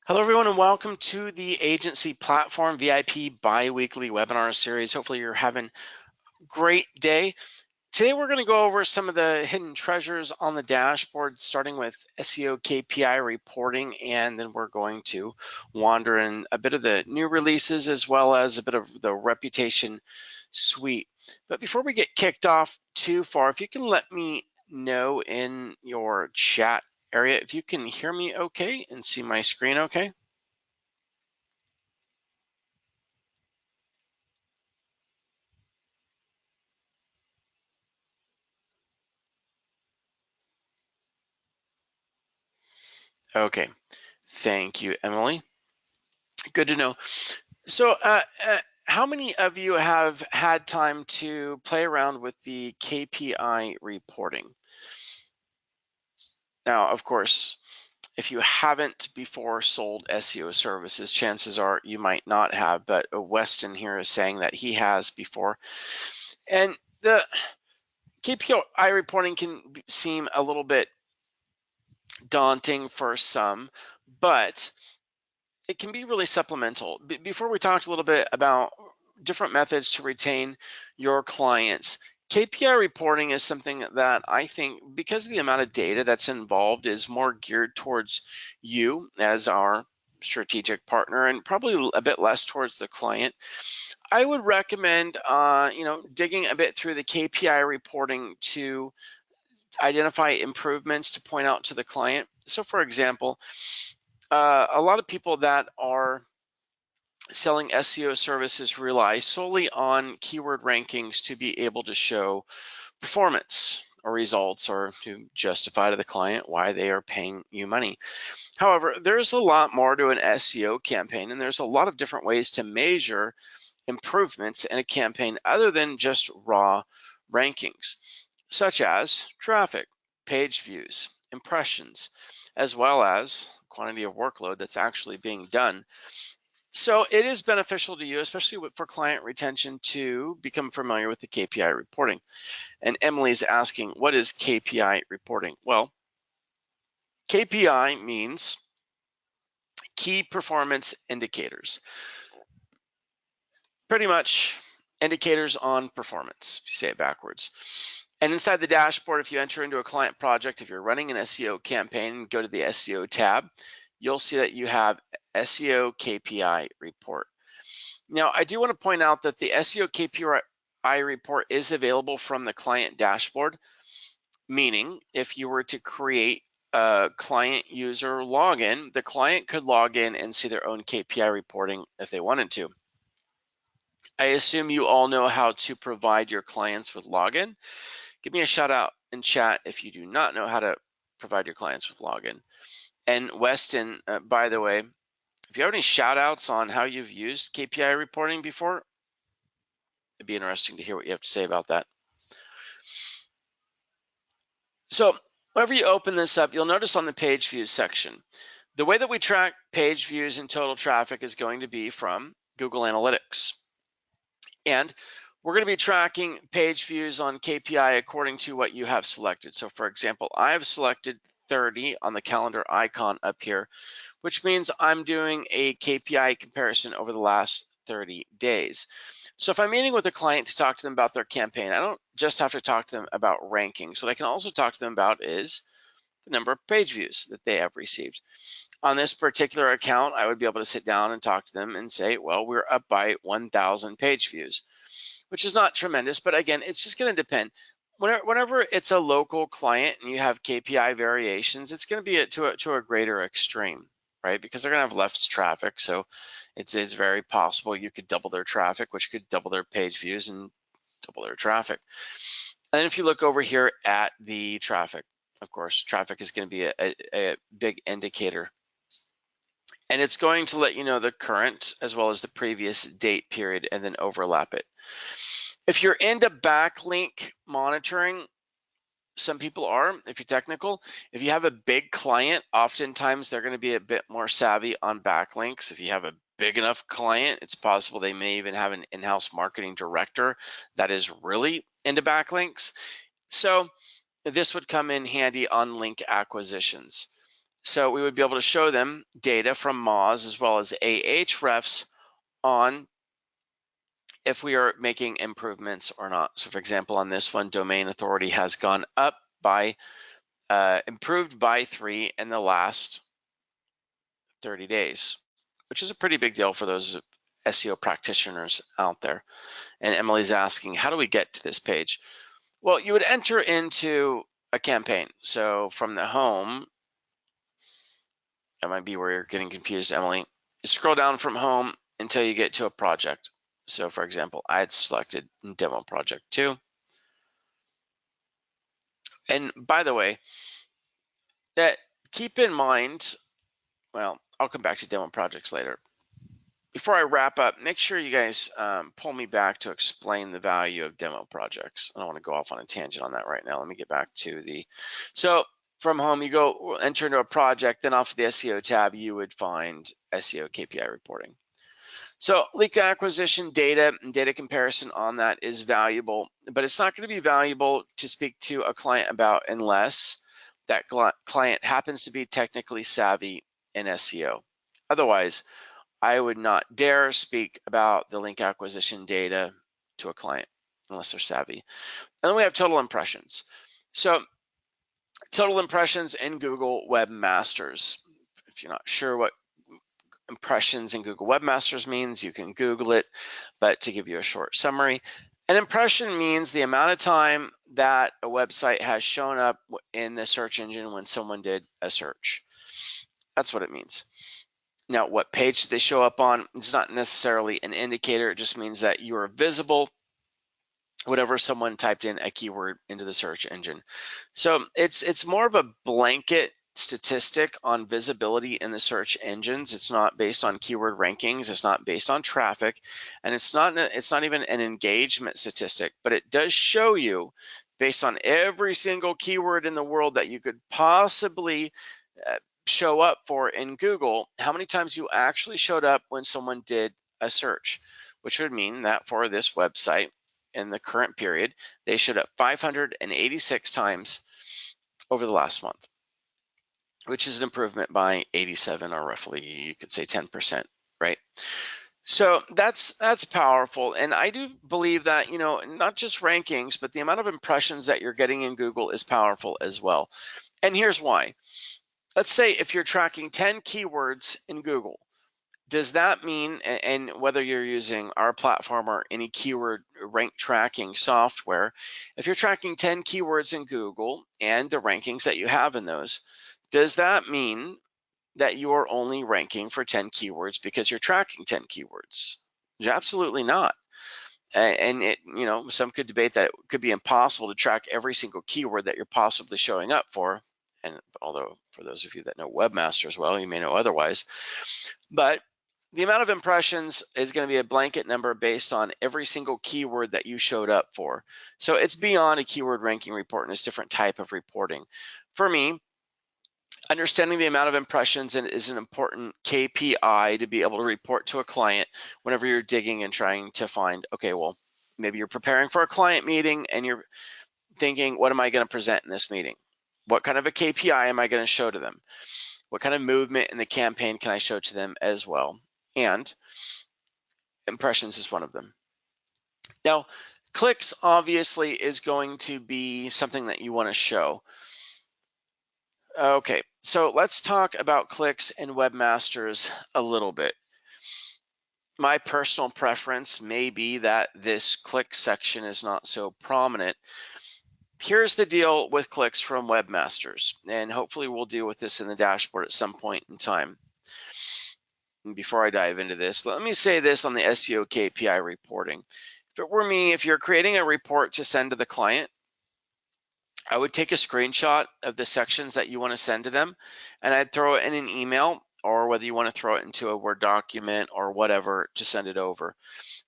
Hello, everyone, and welcome to the Agency Platform VIP bi-weekly webinar series. Hopefully you're having a great day. Today, we're going to go over some of the hidden treasures on the dashboard, starting with SEO KPI reporting, and then we're going to wander in a bit of the new releases as well as a bit of the reputation suite. But before we get kicked off too far, if you can let me know in your chat area if you can hear me okay and see my screen okay. Okay, thank you, Emily. Good to know. So, how many of you have had time to play around with the KPI reporting? Now, of course, if you haven't before sold SEO services, chances are you might not have, but Weston here is saying that he has before. And the KPI reporting can seem a little bit daunting for some, but it can be really supplemental. Before we talked a little bit about different methods to retain your clients, KPI reporting is something that I think, because of the amount of data that's involved, is more geared towards you as our strategic partner and probably a bit less towards the client. I would recommend digging a bit through the KPI reporting to identify improvements to point out to the client. So for example, a lot of people that are selling SEO services rely solely on keyword rankings to be able to show performance or results, or to justify to the client why they are paying you money. However, there's a lot more to an SEO campaign, and there's a lot of different ways to measure improvements in a campaign other than just raw rankings, such as traffic, page views, impressions, as well as quantity of workload that's actually being done. So it is beneficial to you, especially for client retention, to become familiar with the KPI reporting. And Emily's asking, what is KPI reporting? Well, KPI means key performance indicators. Pretty much indicators on performance, if you say it backwards. And inside the dashboard, if you enter into a client project, if you're running an SEO campaign and go to the SEO tab, you'll see that you have SEO KPI report. Now, I do want to point out that the SEO KPI report is available from the client dashboard, meaning if you were to create a client user login, the client could log in and see their own KPI reporting if they wanted to. I assume you all know how to provide your clients with login. Give me a shout out in chat if you do not know how to provide your clients with login. And Weston, by the way, if you have any shout outs on how you've used KPI reporting before, it'd be interesting to hear what you have to say about that. So whenever you open this up, you'll notice on the page views section, the way that we track page views and total traffic is going to be from Google Analytics. And we're going to be tracking page views on KPI according to what you have selected. So for example, I have selected 30 on the calendar icon up here, which means I'm doing a KPI comparison over the last 30 days. So if I'm meeting with a client to talk to them about their campaign, I don't just have to talk to them about rankings. What I can also talk to them about is the number of page views that they have received. On this particular account, I would be able to sit down and talk to them and say, well, we're up by 1,000 page views, which is not tremendous, but again, it's just going to depend. Whenever it's a local client and you have KPI variations, it's going to be to a greater extreme, right? Because they're going to have less traffic. So it's very possible you could double their traffic, which could double their page views and double their traffic. And then if you look over here at the traffic, of course, traffic is going to be a big indicator. And it's going to let you know the current as well as the previous date period and then overlap it. If you're into backlink monitoring, some people are, if you're technical. If you have a big client, oftentimes they're going to be a bit more savvy on backlinks. If you have a big enough client, it's possible they may even have an in-house marketing director that is really into backlinks. So this would come in handy on link acquisitions. So we would be able to show them data from Moz as well as Ahrefs on if we are making improvements or not. So for example, on this one, domain authority has gone up by, improved by 3 in the last 30 days, which is a pretty big deal for those SEO practitioners out there. And Emily's asking, how do we get to this page? Well, you would enter into a campaign. So from the home, that might be where you're getting confused, Emily. You scroll down from home until you get to a project. So for example, I had selected demo project 2. And by the way, that keep in mind, well, I'll come back to demo projects later. Before I wrap up, make sure you guys pull me back to explain the value of demo projects. I don't want to go off on a tangent on that right now. Let me get back to so from home, you go enter into a project, then off of the SEO tab, you would find SEO KPI reporting. So lead acquisition data and data comparison on that is valuable, but it's not going to be valuable to speak to a client about unless that client happens to be technically savvy in SEO. Otherwise, I would not dare speak about the link acquisition data to a client unless they're savvy. And then we have total impressions. So total impressions in Google Webmasters. If you're not sure what impressions in Google Webmasters means, you can Google it, but to give you a short summary, an impression means the amount of time that a website has shown up in the search engine when someone did a search. That's what it means. Now, what page did they show up on? It's not necessarily an indicator. It just means that you are visible whatever someone typed in a keyword into the search engine. So it's more of a blanket statistic on visibility in the search engines. It's not based on keyword rankings. It's not based on traffic, and it's not even an engagement statistic. But it does show you, based on every single keyword in the world that you could possibly show up for in Google, how many times you actually showed up when someone did a search, which would mean that for this website in the current period, they showed up 586 times over the last month, which is an improvement by 87, or roughly you could say 10%, right? So that's powerful. And I do believe that, not just rankings, but the amount of impressions that you're getting in Google is powerful as well. And here's why. Let's say if you're tracking 10 keywords in Google, does that mean, and whether you're using our platform or any keyword rank tracking software, if you're tracking 10 keywords in Google and the rankings that you have in those, does that mean that you are only ranking for 10 keywords because you're tracking 10 keywords? Absolutely not. And it, some could debate that it could be impossible to track every single keyword that you're possibly showing up for. And although for those of you that know Webmasters well, you may know otherwise, but the amount of impressions is going to be a blanket number based on every single keyword that you showed up for. So it's beyond a keyword ranking report and it's a different type of reporting. For me, understanding the amount of impressions is an important KPI to be able to report to a client whenever you're digging and trying to find, okay, well, maybe you're preparing for a client meeting and you're thinking, what am I going to present in this meeting? What kind of a KPI am I going to show to them? What kind of movement in the campaign can I show to them as well? And impressions is one of them. Now, clicks obviously is going to be something that you want to show. Okay, so let's talk about clicks and Webmasters a little bit. My personal preference may be that this click section is not so prominent. Here's the deal with clicks from Webmasters, and hopefully we'll deal with this in the dashboard at some point in time. And before I dive into this, let me say this on the SEO KPI reporting. If it were me, if you're creating a report to send to the client, I would take a screenshot of the sections that you want to send to them, and I'd throw it in an email, or whether you want to throw it into a Word document or whatever to send it over.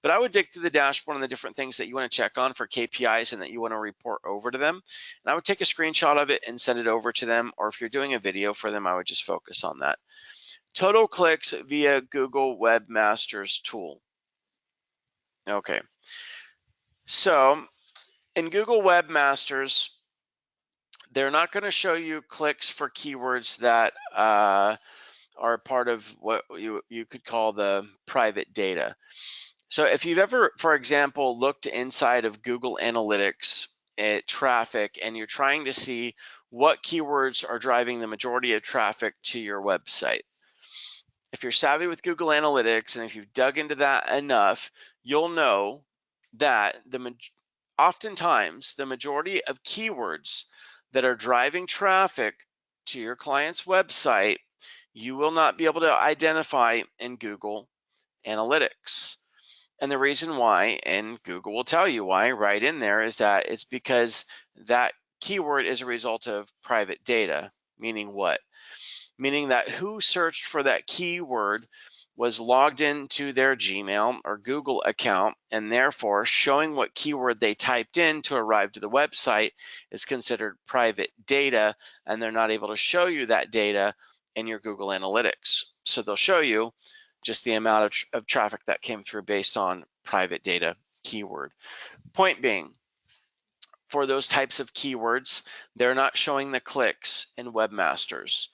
But I would dig through the dashboard and the different things that you want to check on for KPIs and that you want to report over to them. And I would take a screenshot of it and send it over to them, or if you're doing a video for them, I would just focus on that. Total clicks via Google Webmasters tool. Okay. So in Google Webmasters, they're not going to show you clicks for keywords that are part of what you could call the private data. So if you've ever, for example, looked inside of Google Analytics at traffic and you're trying to see what keywords are driving the majority of traffic to your website, if you're savvy with Google Analytics and if you've dug into that enough, you'll know that oftentimes the majority of keywords that are driving traffic to your client's website, you will not be able to identify in Google Analytics. And the reason why, and Google will tell you why right in there, is that it's because that keyword is a result of private data. Meaning what? Meaning that who searched for that keyword was logged into their Gmail or Google account, and therefore showing what keyword they typed in to arrive to the website is considered private data, and they're not able to show you that data in your Google Analytics. So they'll show you just the amount of traffic that came through based on private data keyword. Point being, for those types of keywords, they're not showing the clicks in webmasters.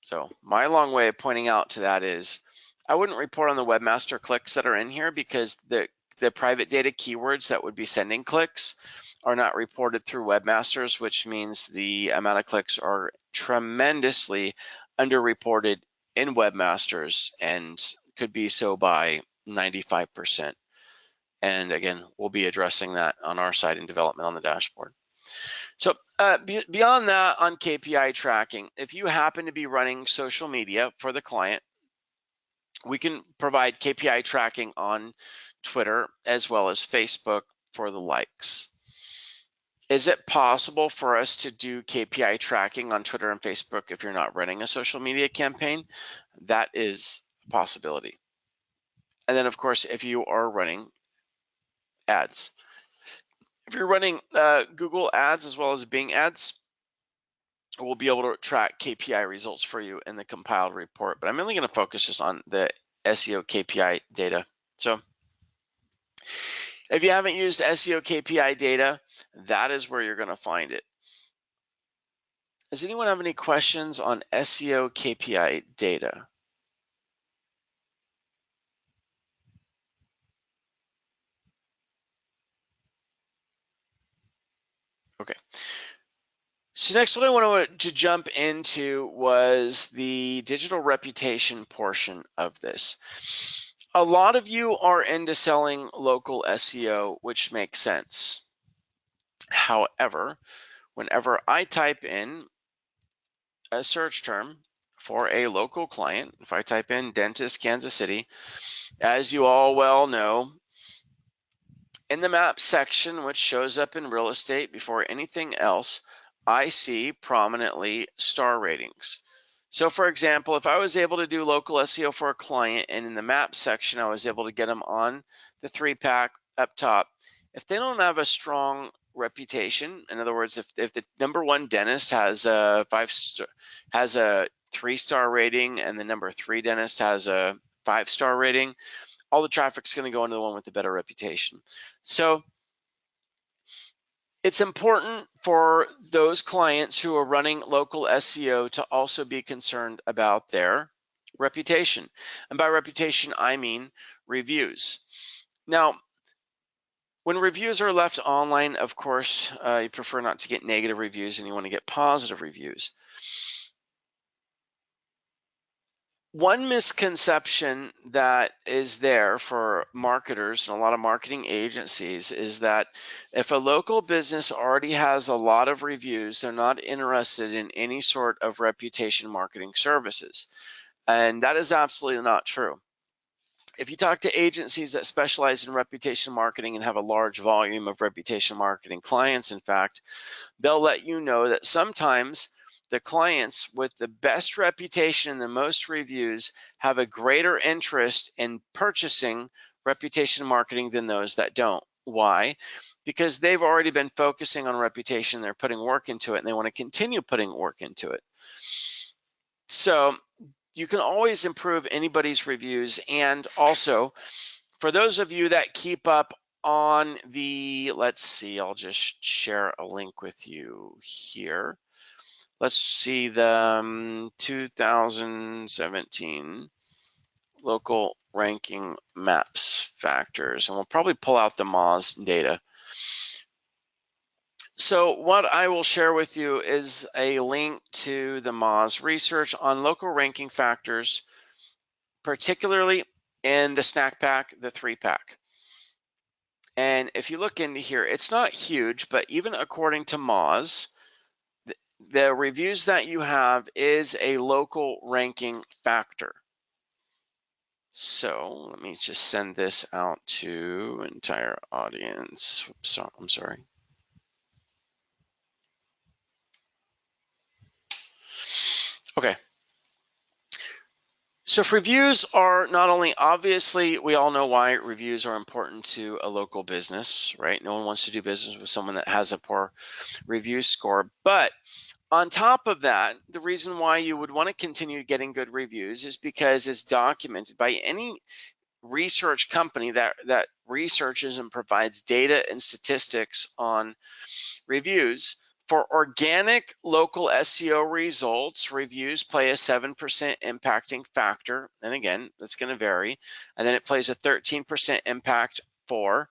So my long way of pointing out to that is I wouldn't report on the webmaster clicks that are in here because the private data keywords that would be sending clicks are not reported through webmasters, which means the amount of clicks are tremendously underreported in webmasters and could be so by 95%. And again, we'll be addressing that on our side in development on the dashboard. So beyond that, on KPI tracking, if you happen to be running social media for the client, we can provide KPI tracking on Twitter as well as Facebook for the likes. Is it possible for us to do KPI tracking on Twitter and Facebook if you're not running a social media campaign? That is a possibility. And then, of course, if you are running ads. If you're running Google ads as well as Bing ads, we'll be able to track KPI results for you in the compiled report. But I'm mainly going to focus just on the SEO KPI data. So if you haven't used SEO KPI data, that is where you're going to find it. Does anyone have any questions on SEO KPI data? Okay. So next, what I wanted to jump into was the digital reputation portion of this. A lot of you are into selling local SEO, which makes sense. However, whenever I type in a search term for a local client, if I type in dentist Kansas City, as you all well know, in the map section, which shows up in real estate before anything else, I see prominently star ratings. So for example, if I was able to do local SEO for a client and in the map section, I was able to get them on the 3-pack up top. If they don't have a strong reputation, in other words, if the number 1 dentist has a 3-star rating and the number 3 dentist has a 5-star rating, all the traffic's going to go into the one with the better reputation. So it's important for those clients who are running local SEO to also be concerned about their reputation. And by reputation, I mean reviews. Now, when reviews are left online, of course, you prefer not to get negative reviews and you want to get positive reviews. One misconception that is there for marketers and a lot of marketing agencies is that if a local business already has a lot of reviews, they're not interested in any sort of reputation marketing services. And that is absolutely not true. If you talk to agencies that specialize in reputation marketing and have a large volume of reputation marketing clients, in fact, they'll let you know that sometimes the clients with the best reputation and the most reviews have a greater interest in purchasing reputation marketing than those that don't. Why? Because they've already been focusing on reputation, they're putting work into it, and they want to continue putting work into it. So you can always improve anybody's reviews. And also, for those of you that keep up on the, let's see, I'll just share a link with you here. Let's see the 2017 local ranking maps factors, and we'll probably pull out the Moz data. So what I will share with you is a link to the Moz research on local ranking factors, particularly in the snack pack, the 3-pack. And if you look into here, it's not huge, but even according to Moz, the reviews that you have is a local ranking factor. So let me just send this out to entire audience. Oops, I'm sorry. Okay. So if reviews are not only, obviously, we all know why reviews are important to a local business, right? No one wants to do business with someone that has a poor review score. But on top of that, the reason why you would want to continue getting good reviews is because it's documented by any research company that researches and provides data and statistics on reviews. For organic local SEO results, reviews play a 7% impacting factor. And again, that's going to vary. And then it plays a 13% impact for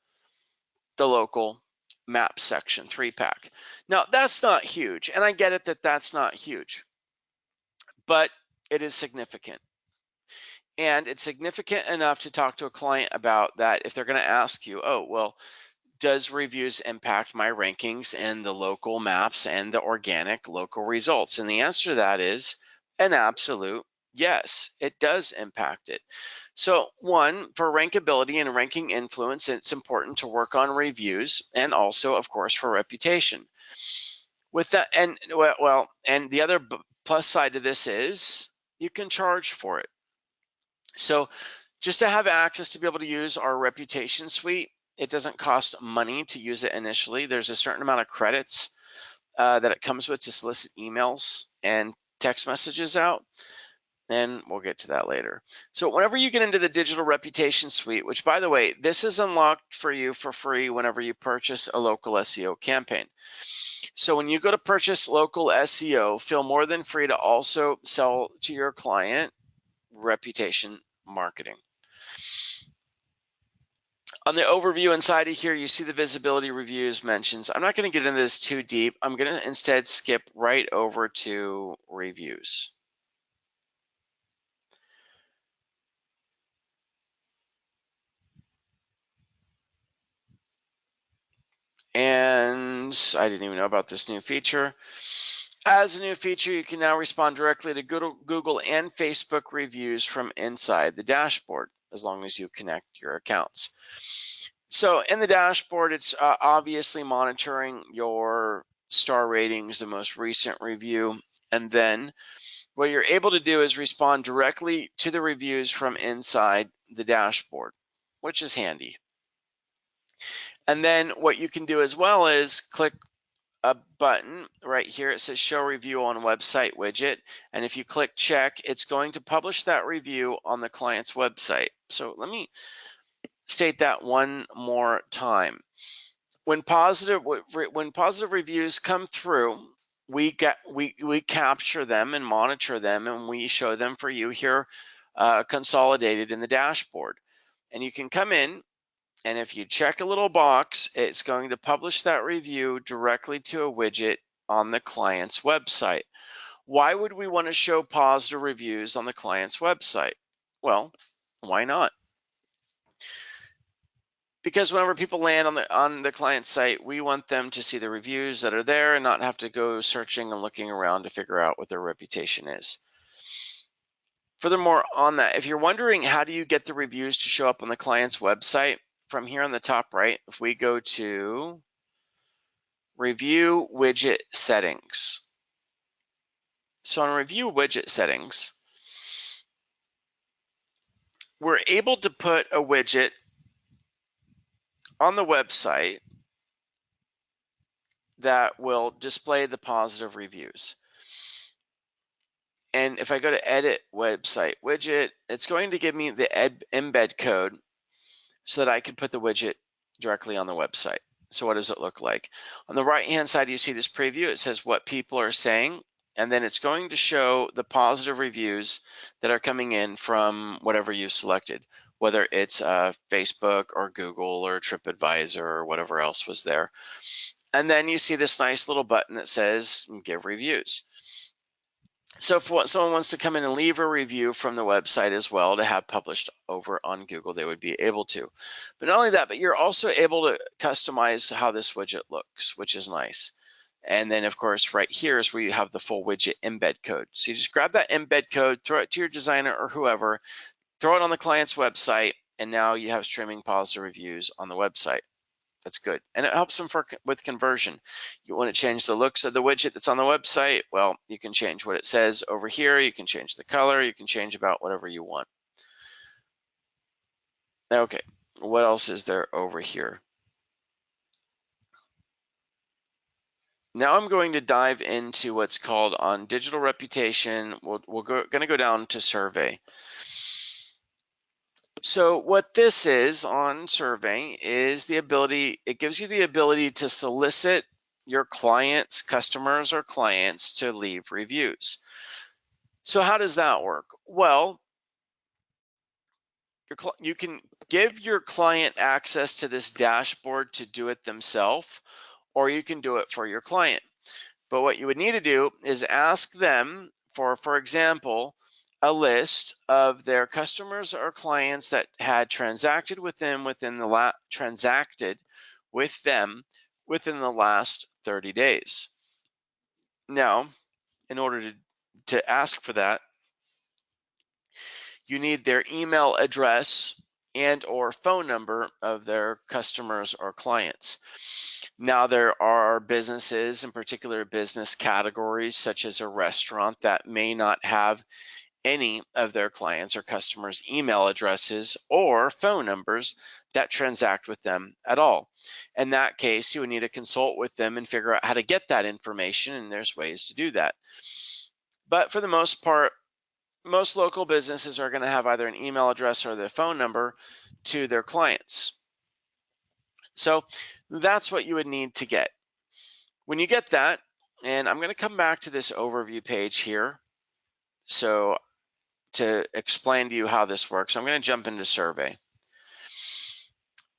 the local map section 3-pack. Now, that's not huge. And I get it that that's not huge, but it is significant. And it's significant enough to talk to a client about that if they're going to ask you, oh, well, does reviews impact my rankings in the local maps and the organic local results? And the answer to that is an absolute yes, it does impact it. So one, for rankability and ranking influence, it's important to work on reviews and also, of course, for reputation. With that, and well, and the other plus side to this is you can charge for it. So just to have access to be able to use our reputation suite, it doesn't cost money to use it initially. There's a certain amount of credits that it comes with to solicit emails and text messages out. And we'll get to that later. So whenever you get into the digital reputation suite, which by the way, this is unlocked for you for free whenever you purchase a local SEO campaign. So when you go to purchase local SEO, feel more than free to also sell to your client reputation marketing. On the overview inside of here, you see the visibility reviews mentions. I'm not going to get into this too deep. I'm going to instead skip right over to reviews. And I didn't even know about this new feature. As a new feature, you can now respond directly to Google and Facebook reviews from inside the dashboard, as long as you connect your accounts. So in the dashboard, it's obviously monitoring your star ratings, the most recent review, and then what you're able to do is respond directly to the reviews from inside the dashboard, which is handy. And then what you can do as well is click a button right here. It says show review on website widget. And if you click check, it's going to publish that review on the client's website. So let me state that one more time. When positive reviews come through, we capture them and monitor them, and we show them for you here consolidated in the dashboard. And you can come in, and if you check a little box, it's going to publish that review directly to a widget on the client's website. Why would we want to show positive reviews on the client's website? Well, why not? Because whenever people land on the client site, we want them to see the reviews that are there and not have to go searching and looking around to figure out what their reputation is. Furthermore, on that, if you're wondering how do you get the reviews to show up on the client's website, from here on the top right, if we go to review widget settings. So on review widget settings, we're able to put a widget on the website that will display the positive reviews. And if I go to edit website widget, it's going to give me the embed code so that I can put the widget directly on the website. So what does it look like? On the right-hand side, you see this preview. It says what people are saying, and then it's going to show the positive reviews that are coming in from whatever you selected, whether it's Facebook or Google or TripAdvisor or whatever else was there. And then you see this nice little button that says give reviews. So if someone wants to come in and leave a review from the website as well to have published over on Google, they would be able to. But not only that, but you're also able to customize how this widget looks, which is nice. And then, of course, right here is where you have the full widget embed code. So you just grab that embed code, throw it to your designer or whoever, throw it on the client's website, and now you have streaming positive reviews on the website. That's good. And it helps them with conversion. You want to change the looks of the widget that's on the website? Well, you can change what it says over here. You can change the color. You can change about whatever you want. Okay, what else is there over here? Now I'm going to dive into what's called on digital reputation. We're going to go down to survey. So what this is on survey is the ability, it gives you the ability to solicit your clients, customers, or clients to leave reviews. So how does that work? Well, you can give your client access to this dashboard to do it themselves, or you can do it for your client. But what you would need to do is ask them for example, a list of their customers or clients that had transacted with them within the last 30 days. Now, in order to ask for that, you need their email address and or phone number of their customers or clients. Now, there are businesses, in particular business categories, such as a restaurant, that may not have any of their clients or customers' email addresses or phone numbers that transact with them at all. In that case, you would need to consult with them and figure out how to get that information, and there's ways to do that. But for the most part, most local businesses are going to have either an email address or their phone number to their clients. So that's what you would need to get. When you get that, and I'm going to come back to this overview page here. So to explain to you how this works, I'm going to jump into survey.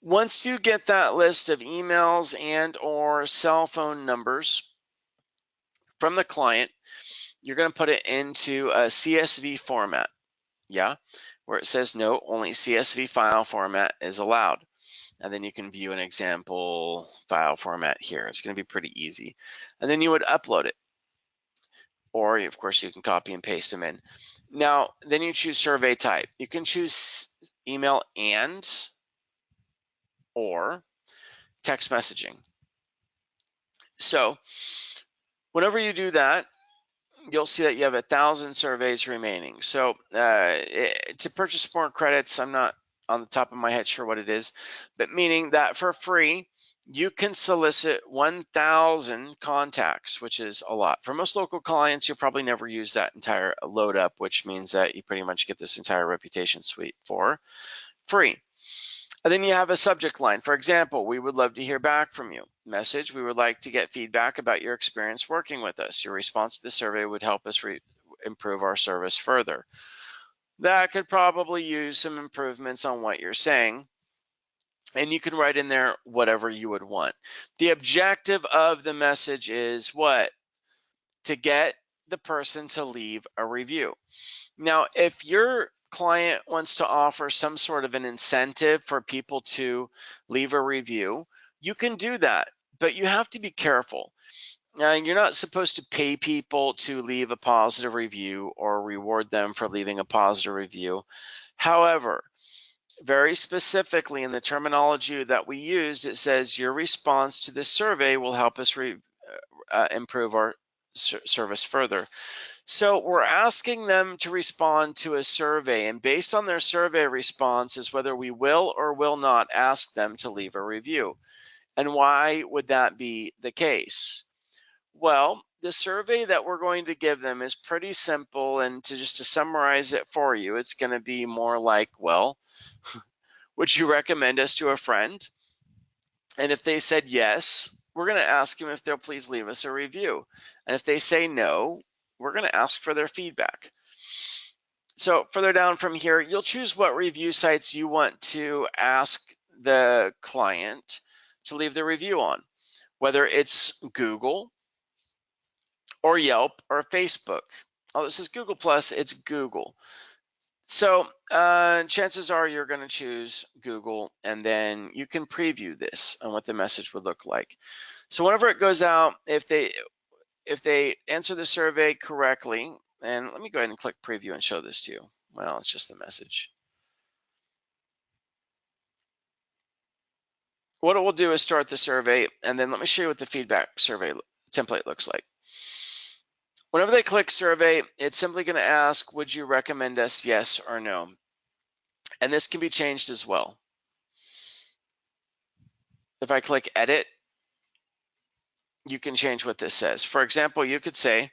Once you get that list of emails and or cell phone numbers from the client, you're going to put it into a CSV format. Yeah, where it says no, only CSV file format is allowed. And then you can view an example file format here. It's going to be pretty easy. And then you would upload it. Or, of course, you can copy and paste them in. Now, then you choose survey type. You can choose email and or text messaging. So whenever you do that, you'll see that you have 1,000 surveys remaining. So to purchase more credits, I'm not on the top of my head sure what it is, but meaning that for free, you can solicit 1,000 contacts, which is a lot. For most local clients, you'll probably never use that entire load up, which means that you pretty much get this entire reputation suite for free. And then you have a subject line. For example, we would love to hear back from you. Message, we would like to get feedback about your experience working with us. Your response to the survey would help us improve our service further. That could probably use some improvements on what you're saying. And you can write in there whatever you would want. The objective of the message is what? To get the person to leave a review. Now, if your client wants to offer some sort of an incentive for people to leave a review, you can do that, but you have to be careful. Now, you're not supposed to pay people to leave a positive review or reward them for leaving a positive review. However, very specifically in the terminology that we used, it says your response to this survey will help us improve our service further. So we're asking them to respond to a survey, and based on their survey response is whether we will or will not ask them to leave a review. And why would that be the case? Well, the survey that we're going to give them is pretty simple, and to summarize it for you, it's going to be more like, well, would you recommend us to a friend? And if they said yes, we're going to ask them if they'll please leave us a review. And if they say no, we're going to ask for their feedback. So further down from here, you'll choose what review sites you want to ask the client to leave the review on, whether it's Google or Yelp or Facebook. Oh, this is Google Plus, it's Google. So chances are you're going to choose Google, and then you can preview this and what the message would look like. So whenever it goes out, if they answer the survey correctly, and let me go ahead and click preview and show this to you. Well, it's just the message. What it will do is start the survey, and then let me show you what the feedback survey template looks like. Whenever they click survey, it's simply going to ask, would you recommend us, yes or no? And this can be changed as well. If I click edit, you can change what this says. For example, you could say,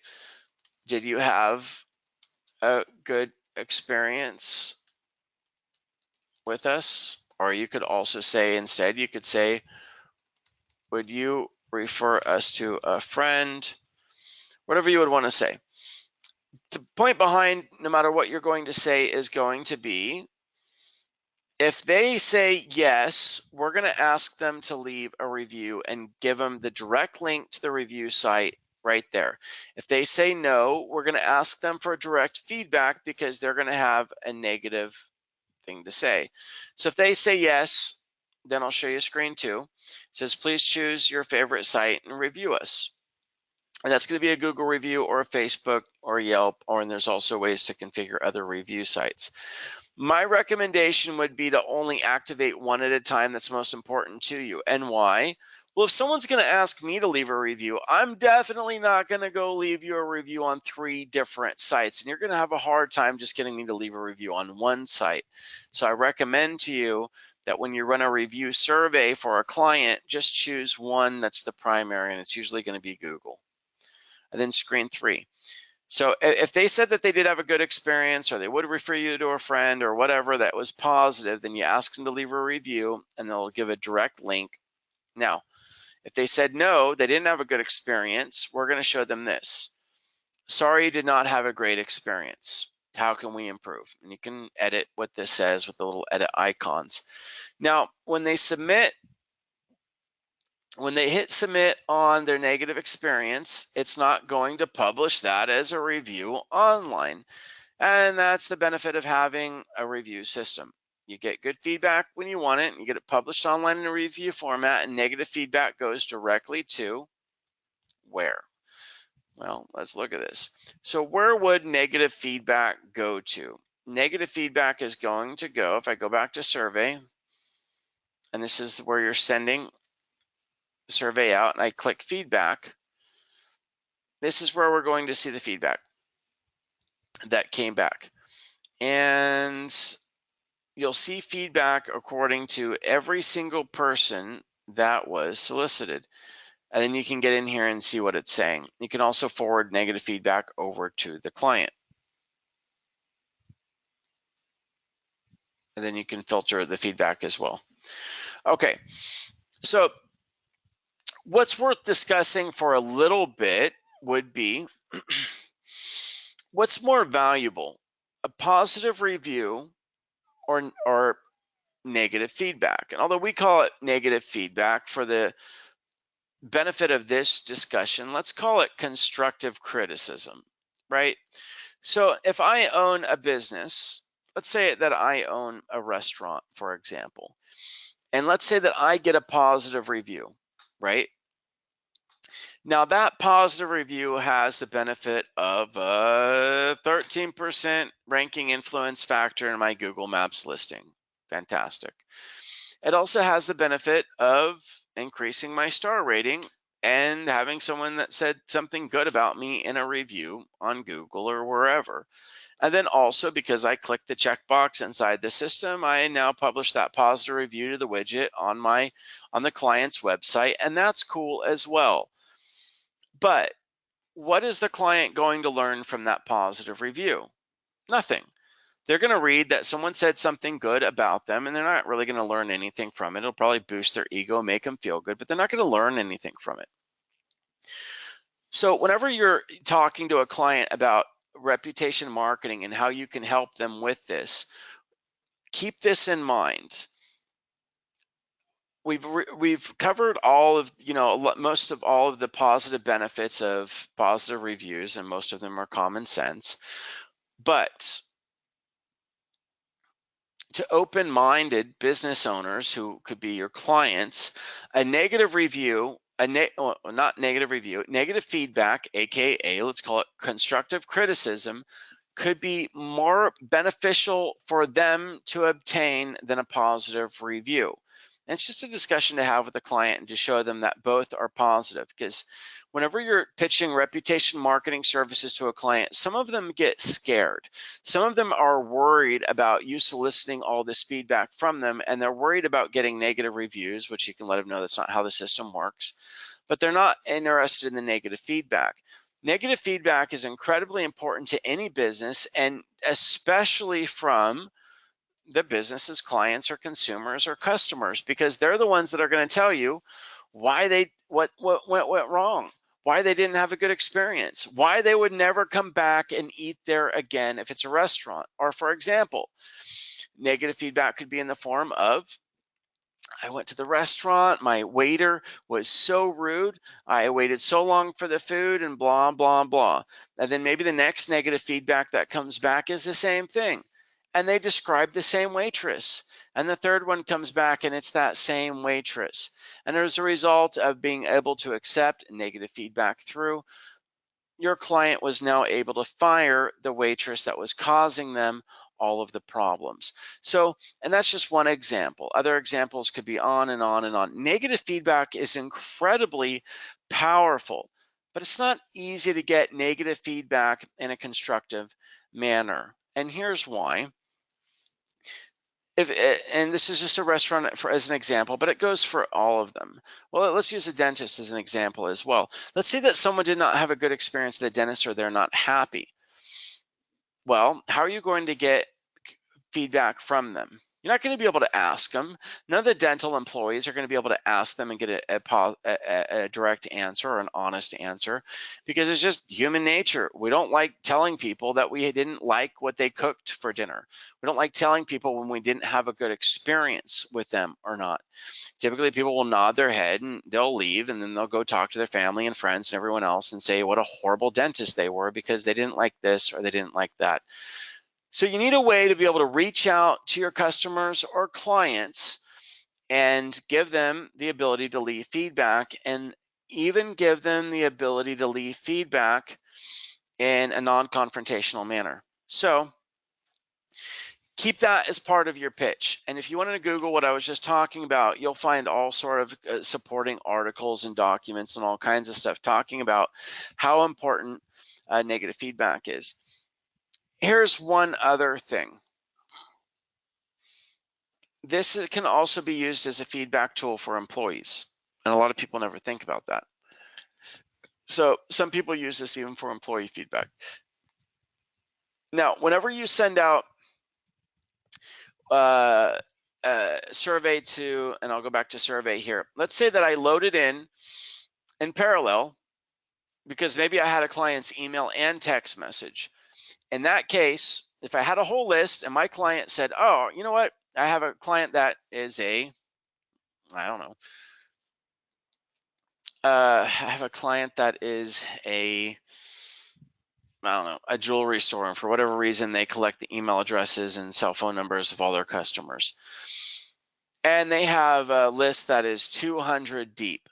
did you have a good experience with us? Or you could also say, instead, you could say, would you refer us to a friend? Whatever you would want to say. The point behind no matter what you're going to say is going to be, if they say yes, we're going to ask them to leave a review and give them the direct link to the review site right there. If they say no, we're going to ask them for direct feedback because they're going to have a negative thing to say. So if they say yes, then I'll show you screen 2. It says, please choose your favorite site and review us. And that's going to be a Google review or a Facebook or a Yelp, and there's also ways to configure other review sites. My recommendation would be to only activate one at a time that's most important to you. And why? Well, if someone's going to ask me to leave a review, I'm definitely not going to go leave you a review on 3 different sites. And you're going to have a hard time just getting me to leave a review on one site. So I recommend to you that when you run a review survey for a client, just choose one that's the primary, and it's usually going to be Google. And then screen 3. So if they said that they did have a good experience, or they would refer you to a friend or whatever that was positive, then you ask them to leave a review and they'll give a direct link. Now, if they said no, they didn't have a good experience, we're going to show them this. Sorry, you did not have a great experience. How can we improve? And you can edit what this says with the little edit icons. Now, when they hit submit on their negative experience, it's not going to publish that as a review online. And that's the benefit of having a review system. You get good feedback when you want it, and you get it published online in a review format, and negative feedback goes directly to where? Well, let's look at this. So where would negative feedback go to? Negative feedback is going to go, if I go back to survey, and this is where you're sending the survey out, and I click feedback, this is where we're going to see the feedback that came back. And you'll see feedback according to every single person that was solicited. And then you can get in here and see what it's saying. You can also forward negative feedback over to the client. And then you can filter the feedback as well. Okay, so what's worth discussing for a little bit would be what's more valuable, a positive review or negative feedback? And although we call it negative feedback for the benefit of this discussion, let's call it constructive criticism, right? So if I own a business, let's say that I own a restaurant, for example, and let's say that I get a positive review, right? Now that positive review has the benefit of a 13% ranking influence factor in my Google Maps listing. Fantastic. It also has the benefit of increasing my star rating and having someone that said something good about me in a review on Google or wherever. And then also, because I clicked the checkbox inside the system, I now publish that positive review to the widget on the client's website, and that's cool as well. But what is the client going to learn from that positive review? Nothing. They're going to read that someone said something good about them, and they're not really going to learn anything from it. It'll probably boost their ego, make them feel good, but they're not going to learn anything from it. So whenever you're talking to a client about reputation marketing and how you can help them with this, keep this in mind. We've covered all of, most of all of the positive benefits of positive reviews, and most of them are common sense. But to open-minded business owners who could be your clients, a negative review, not negative review, negative feedback, aka let's call it constructive criticism, could be more beneficial for them to obtain than a positive review. And it's just a discussion to have with the client and to show them that both are positive, because whenever you're pitching reputation marketing services to a client, some of them get scared. Some of them are worried about you soliciting all this feedback from them, and they're worried about getting negative reviews, which you can let them know that's not how the system works, but they're not interested in the negative feedback. Negative feedback is incredibly important to any business, and especially from the business's clients or consumers or customers, because they're the ones that are going to tell you why what went wrong, why they didn't have a good experience, why they would never come back and eat there again if it's a restaurant. Or for example, negative feedback could be in the form of, I went to the restaurant, my waiter was so rude, I waited so long for the food, and blah, blah, blah. And then maybe the next negative feedback that comes back is the same thing, and they describe the same waitress. And the third one comes back and it's that same waitress. And as a result of being able to accept negative feedback through, your client was now able to fire the waitress that was causing them all of the problems. So, and that's just one example. Other examples could be on and on and on. Negative feedback is incredibly powerful, but it's not easy to get negative feedback in a constructive manner. And here's why. And this is just a restaurant as an example, but it goes for all of them. Well, let's use a dentist as an example as well. Let's say that someone did not have a good experience at the dentist, or they're not happy. Well, how are you going to get feedback from them? You're not going to be able to ask them. None of the dental employees are going to be able to ask them and get a direct answer or an honest answer, because it's just human nature. We don't like telling people that we didn't like what they cooked for dinner. We don't like telling people when we didn't have a good experience with them or not. Typically, people will nod their head and they'll leave, and then they'll go talk to their family and friends and everyone else and say what a horrible dentist they were because they didn't like this or they didn't like that. So you need a way to be able to reach out to your customers or clients and give them the ability to leave feedback, and even give them the ability to leave feedback in a non-confrontational manner. So keep that as part of your pitch. And if you wanted to Google what I was just talking about, you'll find all sort of supporting articles and documents and all kinds of stuff talking about how important negative feedback is. Here's one other thing. This can also be used as a feedback tool for employees, and a lot of people never think about that. So some people use this even for employee feedback. Now, whenever you send out a survey to, and I'll go back to survey here. Let's say that I loaded in parallel, because maybe I had a client's email and text message. In that case, if I had a whole list and my client said, oh, you know what? I have a client that is I don't know. I have a client that is I don't know, a jewelry store, and for whatever reason, they collect the email addresses and cell phone numbers of all their customers. And they have a list that is 200 deep,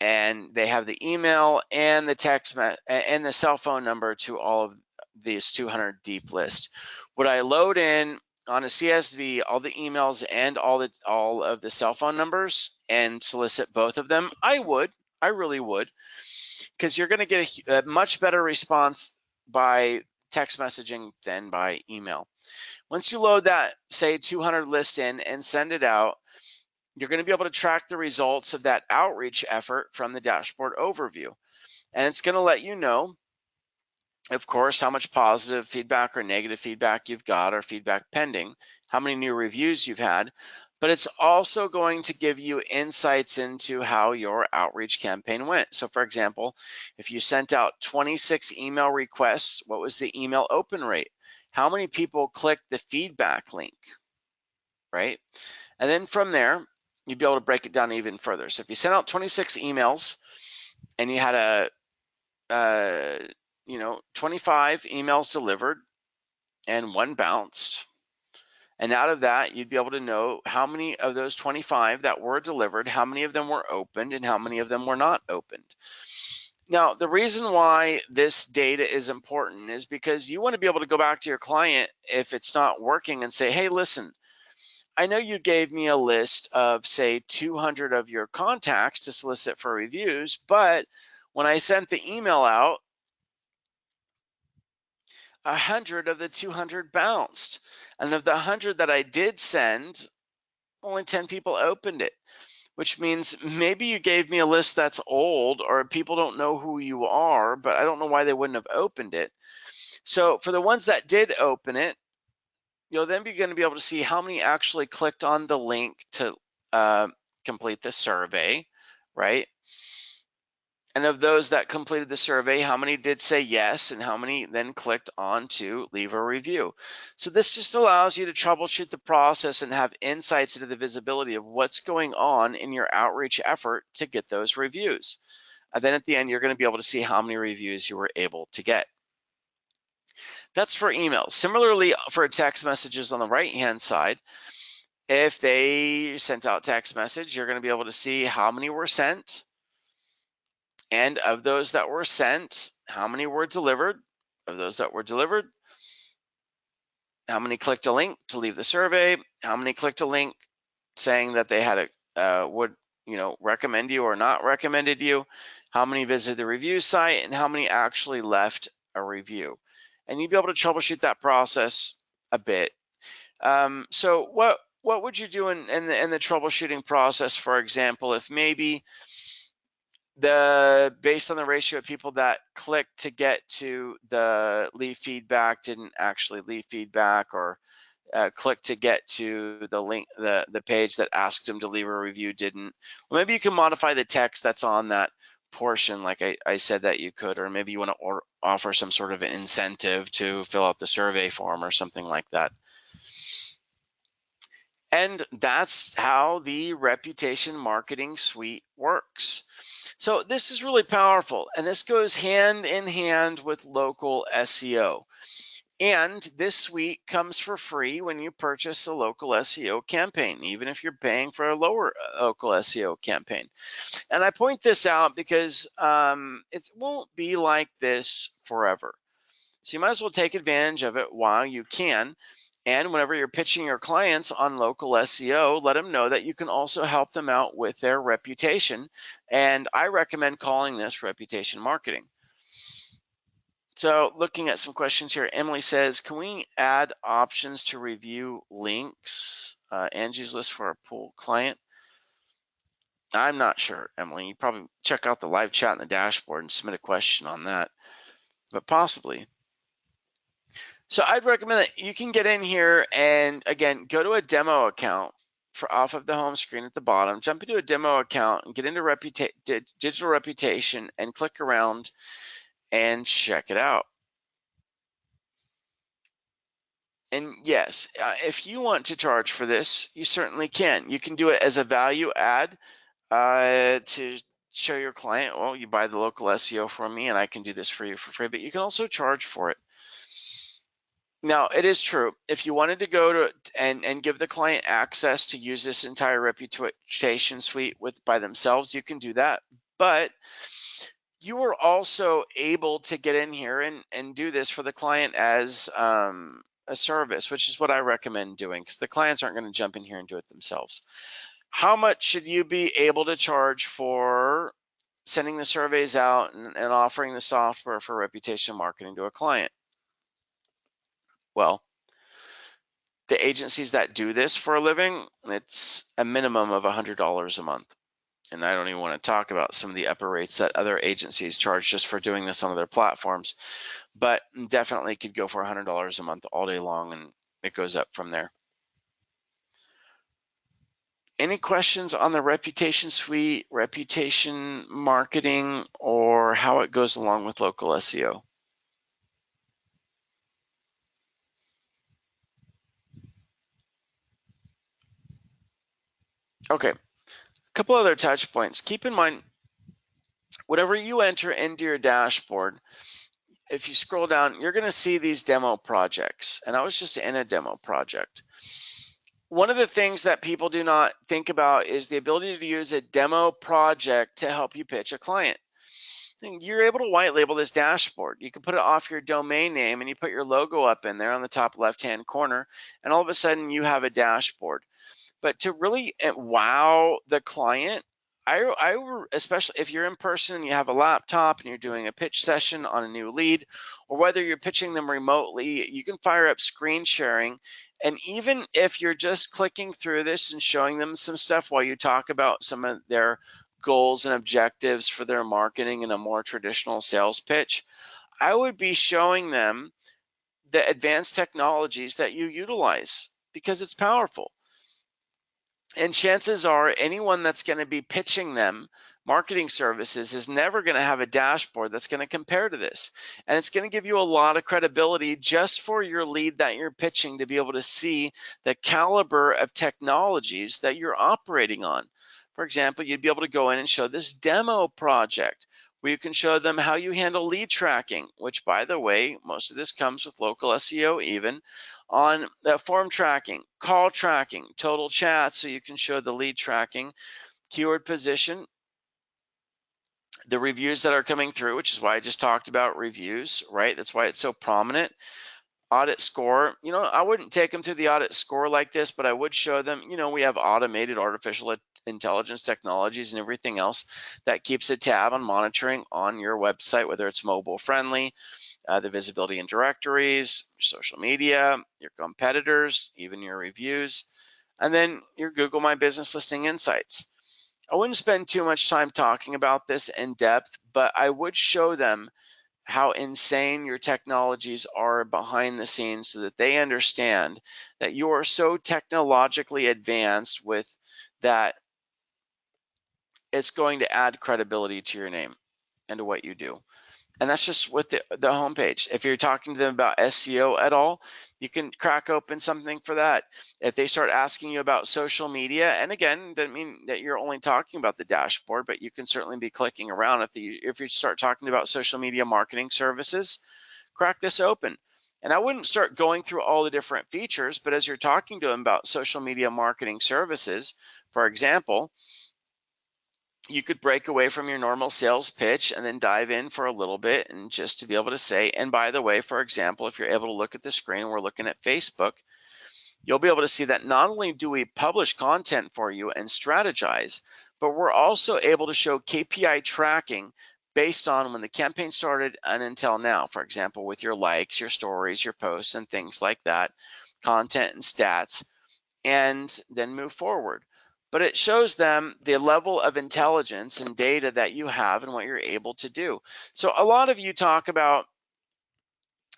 and they have the email and the text and the cell phone number to all of these 200 deep list. Would I load in on a CSV all the emails and all of the cell phone numbers and solicit both of them? I would. I really would, because you're going to get a much better response by text messaging than by email. Once you load that, say 200 list in and send it out, you're going to be able to track the results of that outreach effort from the dashboard overview. And it's going to let you know of course, how much positive feedback or negative feedback you've got, or feedback pending, how many new reviews you've had, but it's also going to give you insights into how your outreach campaign went. So for example, if you sent out 26 email requests, what was the email open rate? How many people clicked the feedback link, right? And then from there, you'd be able to break it down even further. So if you sent out 26 emails and you had 25 emails delivered and 1 bounced, and out of that, you'd be able to know how many of those 25 that were delivered, how many of them were opened, and how many of them were not opened. Now, the reason why this data is important is because you want to be able to go back to your client if it's not working and say, hey, listen, I know you gave me a list of, say, 200 of your contacts to solicit for reviews, but when I sent the email out, 100 of the 200 bounced. And of the 100 that I did send, only 10 people opened it, which means maybe you gave me a list that's old, or people don't know who you are, but I don't know why they wouldn't have opened it. So for the ones that did open it, you'll then be going to be able to see how many actually clicked on the link to complete the survey, right? And of those that completed the survey, how many did say yes, and how many then clicked on to leave a review? So this just allows you to troubleshoot the process and have insights into the visibility of what's going on in your outreach effort to get those reviews. And then at the end, you're going to be able to see how many reviews you were able to get. That's for emails. Similarly, for text messages on the right-hand side, if they sent out text message, you're going to be able to see how many were sent, and of those that were sent, how many were delivered? Of those that were delivered, how many clicked a link to leave the survey? How many clicked a link saying that they had would recommend you or not recommended you? How many visited the review site, and how many actually left a review? And you'd be able to troubleshoot that process a bit. So what would you do in the troubleshooting process, for example, if maybe based on the ratio of people that clicked to get to the leave feedback didn't actually leave feedback, or click to get to the link, the page that asked them to leave a review didn't? Well, maybe you can modify the text that's on that portion, like I said that you could, or maybe you want to offer some sort of an incentive to fill out the survey form or something like that. And that's how the reputation marketing suite works. So this is really powerful, and this goes hand in hand with local SEO. And this suite comes for free when you purchase a local SEO campaign, even if you're paying for a lower local SEO campaign. And I point this out because it won't be like this forever. So you might as well take advantage of it while you can. And whenever you're pitching your clients on local SEO, let them know that you can also help them out with their reputation. And I recommend calling this reputation marketing. So looking at some questions here, Emily says, can we add options to review links? Angie's list for a pool client. I'm not sure, Emily. You probably check out the live chat in the dashboard and submit a question on that, but possibly. So I'd recommend that you can get in here and, again, go to a demo account off of the home screen at the bottom, jump into a demo account and get into digital reputation and click around and check it out. And yes, if you want to charge for this, you certainly can. You can do it as a value add to show your client, well, you buy the local SEO from me and I can do this for you for free, but you can also charge for it. Now, it is true, if you wanted to go to and give the client access to use this entire reputation suite by themselves, you can do that. But you are also able to get in here and do this for the client as a service, which is what I recommend doing, because the clients aren't going to jump in here and do it themselves. How much should you be able to charge for sending the surveys out and offering the software for reputation marketing to a client? Well, the agencies that do this for a living, it's a minimum of $100 a month. And I don't even want to talk about some of the upper rates that other agencies charge just for doing this on other platforms, but definitely could go for $100 a month all day long, and it goes up from there. Any questions on the reputation suite, reputation marketing, or how it goes along with local SEO? Okay, a couple other touch points. Keep in mind, whatever you enter into your dashboard, if you scroll down, you're going to see these demo projects. And I was just in a demo project. One of the things that people do not think about is the ability to use a demo project to help you pitch a client. You're able to white label this dashboard. You can put it off your domain name and you put your logo up in there on the top left-hand corner, and all of a sudden you have a dashboard. But to really wow the client, especially if you're in person and you have a laptop and you're doing a pitch session on a new lead, or whether you're pitching them remotely, you can fire up screen sharing. And even if you're just clicking through this and showing them some stuff while you talk about some of their goals and objectives for their marketing in a more traditional sales pitch, I would be showing them the advanced technologies that you utilize because it's powerful. And chances are anyone that's going to be pitching them marketing services is never going to have a dashboard that's going to compare to this. And it's going to give you a lot of credibility just for your lead that you're pitching to be able to see the caliber of technologies that you're operating on. For example, you'd be able to go in and show this demo project where you can show them how you handle lead tracking, which, by the way, most of this comes with local SEO even, on form tracking, call tracking, total chats, so you can show the lead tracking, keyword position, the reviews that are coming through, which is why I just talked about reviews, right? That's why it's so prominent. Audit score, I wouldn't take them through the audit score like this, but I would show them, we have automated artificial intelligence technologies and everything else that keeps a tab on monitoring on your website, whether it's mobile friendly, the visibility in directories, social media, your competitors, even your reviews, and then your Google My Business Listing Insights. I wouldn't spend too much time talking about this in depth, but I would show them how insane your technologies are behind the scenes so that they understand that you are so technologically advanced with that it's going to add credibility to your name and to what you do. And that's just with the homepage. If you're talking to them about SEO at all, you can crack open something for that. If they start asking you about social media, and again, doesn't mean that you're only talking about the dashboard, but you can certainly be clicking around. If you start talking about social media marketing services, crack this open. And I wouldn't start going through all the different features, but as you're talking to them about social media marketing services, for example, you could break away from your normal sales pitch and then dive in for a little bit and just to be able to say, and by the way, for example, if you're able to look at the screen, we're looking at Facebook, you'll be able to see that not only do we publish content for you and strategize, but we're also able to show KPI tracking based on when the campaign started and until now, for example, with your likes, your stories, your posts, and things like that, content and stats, and then move forward. But it shows them the level of intelligence and data that you have and what you're able to do. So a lot of you talk about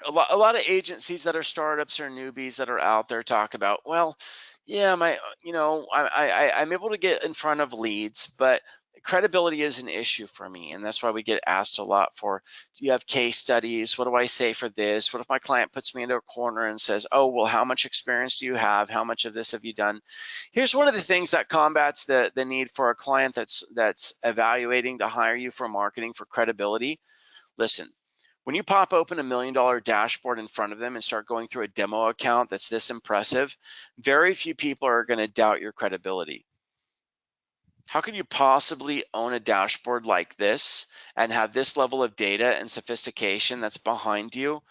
a lot of agencies that are startups or newbies that are out there talk about, well, yeah, I'm able to get in front of leads, but credibility is an issue for me. And that's why we get asked a lot for, do you have case studies? What do I say for this? What if my client puts me into a corner and says, oh, well, how much experience do you have? How much of this have you done? Here's one of the things that combats the need for a client that's evaluating to hire you for marketing for credibility. Listen, when you pop open $1 million dashboard in front of them and start going through a demo account that's this impressive, very few people are going to doubt your credibility. How could you possibly own a dashboard like this and have this level of data and sophistication that's behind you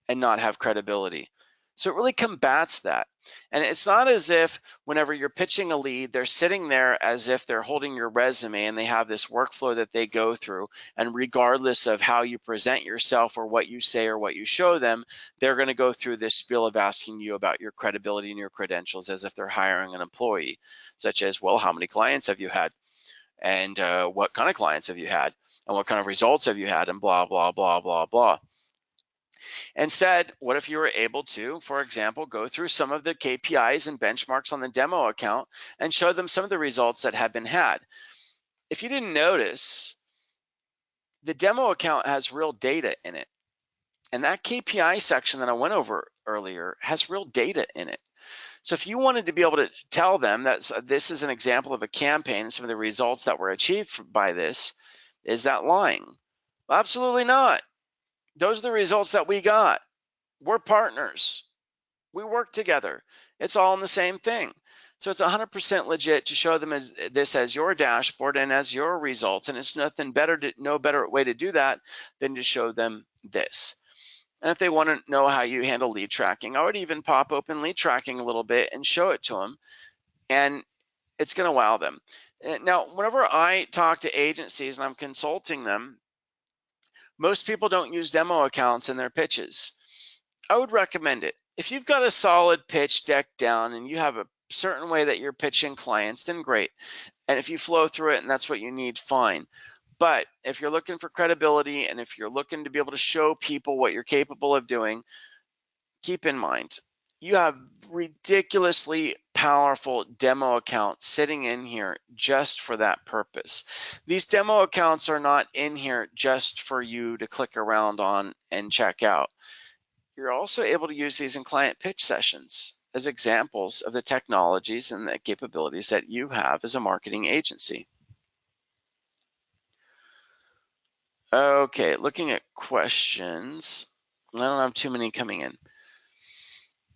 and not have credibility? So it really combats that. And it's not as if whenever you're pitching a lead, they're sitting there as if they're holding your resume and they have this workflow that they go through. And regardless of how you present yourself or what you say or what you show them, they're going to go through this spiel of asking you about your credibility and your credentials as if they're hiring an employee, such as, well, how many clients have you had? and what kind of clients have you had, and what kind of results have you had, and blah, blah, blah, blah, blah. Instead, what if you were able to, for example, go through some of the KPIs and benchmarks on the demo account and show them some of the results that have been had? If you didn't notice, the demo account has real data in it. And that KPI section that I went over earlier has real data in it. So if you wanted to be able to tell them that this is an example of a campaign, some of the results that were achieved by this, is that lying? Well, absolutely not. Those are the results that we got. We're partners. We work together. It's all in the same thing. So it's 100% legit to show them this as your dashboard and as your results. And it's no better way to do that than to show them this. And if they want to know how you handle lead tracking, I would even pop open lead tracking a little bit and show it to them. And it's going to wow them. Now, whenever I talk to agencies and I'm consulting them, most people don't use demo accounts in their pitches. I would recommend it. If you've got a solid pitch deck down and you have a certain way that you're pitching clients, then great. And if you flow through it and that's what you need, fine. But if you're looking for credibility and if you're looking to be able to show people what you're capable of doing, keep in mind, you have ridiculously powerful demo accounts sitting in here just for that purpose. These demo accounts are not in here just for you to click around on and check out. You're also able to use these in client pitch sessions as examples of the technologies and the capabilities that you have as a marketing agency. Okay, looking at questions. I don't have too many coming in.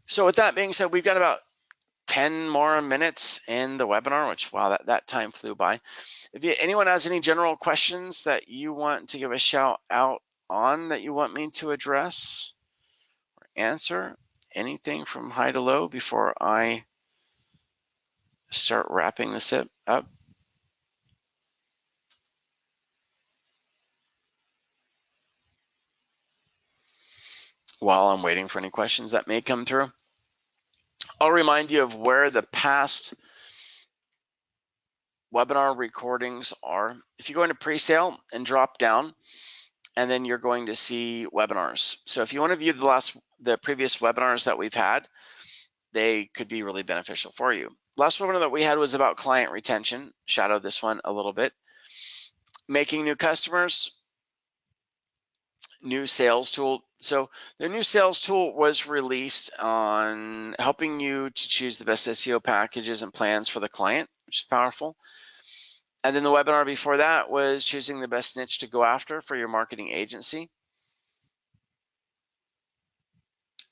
So with that being said, we've got about 10 more minutes in the webinar, which, wow, that time flew by. If anyone has any general questions that you want to give a shout out on that you want me to address or answer, anything from high to low before I start wrapping this up? While I'm waiting for any questions that may come through, I'll remind you of where the past webinar recordings are. If you go into pre-sale and drop down, and then you're going to see webinars. So if you want to view the previous webinars that we've had, they could be really beneficial for you. Last webinar that we had was about client retention. Shadow this one a little bit. Making new customers, new sales tool. So their new sales tool was released on helping you to choose the best SEO packages and plans for the client, which is powerful. And then the webinar before that was choosing the best niche to go after for your marketing agency.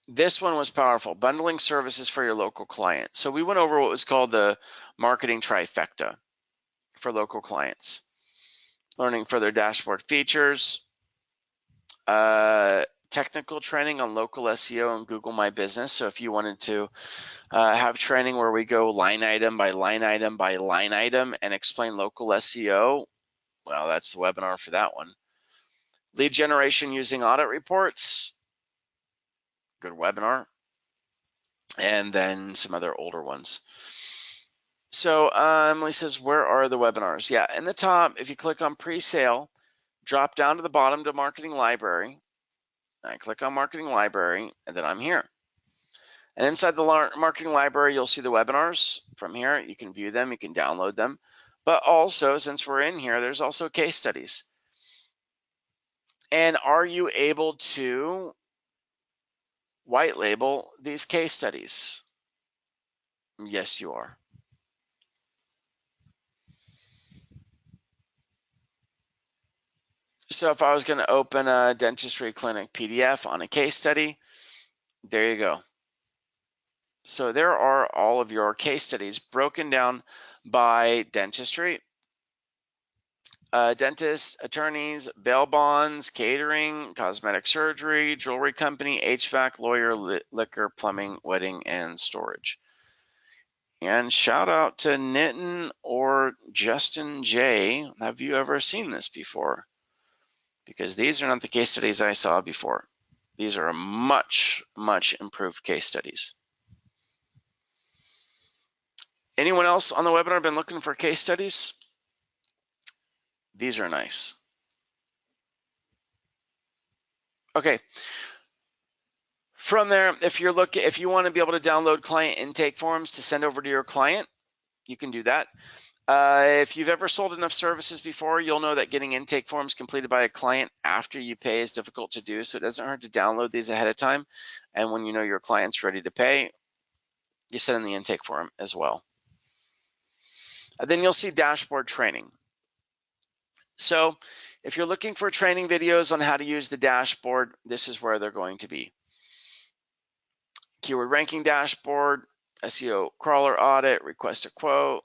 This one was powerful, bundling services for your local client. So we went over what was called the marketing trifecta for local clients, learning further dashboard features, technical training on local SEO and Google My Business. So if you wanted to have training where we go line item by line item by line item and explain local SEO, well, that's the webinar for that one. Lead generation using audit reports, good webinar. And then some other older ones. So Emily says, where are the webinars? Yeah, in the top, if you click on pre-sale, drop down to the bottom to marketing library. I click on marketing library, and then I'm here. And inside the marketing library, you'll see the webinars. From here, you can view them, you can download them. But also, since we're in here, there's also case studies. And are you able to white label these case studies? Yes, you are. So if I was going to open a dentistry clinic PDF on a case study, there you go. So there are all of your case studies broken down by dentistry, dentists, attorneys, bail bonds, catering, cosmetic surgery, jewelry company, HVAC, lawyer, liquor, plumbing, wedding, and storage. And shout out to Nitin or Justin J. Have you ever seen this before? Because these are not the case studies I saw before. These are much, much improved case studies. Anyone else on the webinar been looking for case studies? These are nice. Okay. From there, if you want to be able to download client intake forms to send over to your client, you can do that. If you've ever sold enough services before, you'll know that getting intake forms completed by a client after you pay is difficult to do. So it doesn't hurt to download these ahead of time. And when you know your client's ready to pay, you send in the intake form as well. And then you'll see dashboard training. So if you're looking for training videos on how to use the dashboard, this is where they're going to be. Keyword ranking dashboard, SEO crawler audit, request a quote,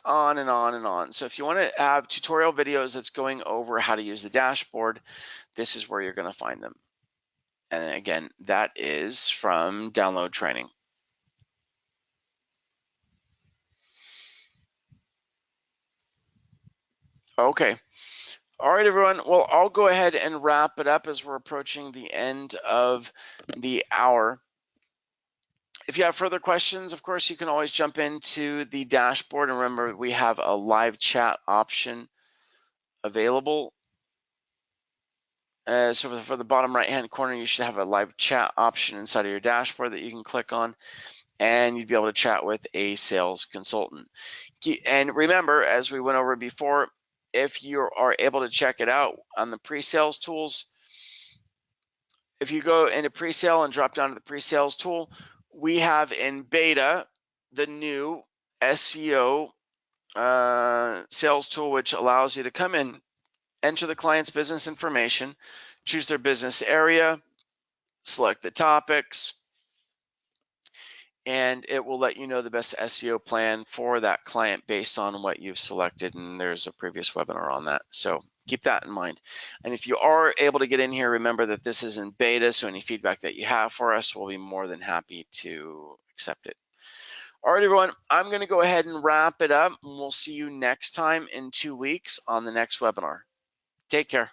on and on and on. So if you want to have tutorial videos that's going over how to use the dashboard, this is where you're going to find them. And again, that is from Download Training. Okay. All right, everyone. Well, I'll go ahead and wrap it up as we're approaching the end of the hour. If you have further questions, of course, you can always jump into the dashboard. And remember, we have a live chat option available. So for the bottom right-hand corner, you should have a live chat option inside of your dashboard that you can click on, and you'd be able to chat with a sales consultant. And remember, as we went over before, if you are able to check it out on the pre-sales tools, if you go into pre-sale and drop down to the pre-sales tool, we have in beta the new SEO sales tool, which allows you to come in, enter the client's business information, choose their business area, select the topics, and it will let you know the best SEO plan for that client based on what you've selected. And there's a previous webinar on that. So keep that in mind. And if you are able to get in here, remember that this is in beta. So any feedback that you have for us, we'll be more than happy to accept it. All right, everyone, I'm going to go ahead and wrap it up, and we'll see you next time in 2 weeks on the next webinar. Take care.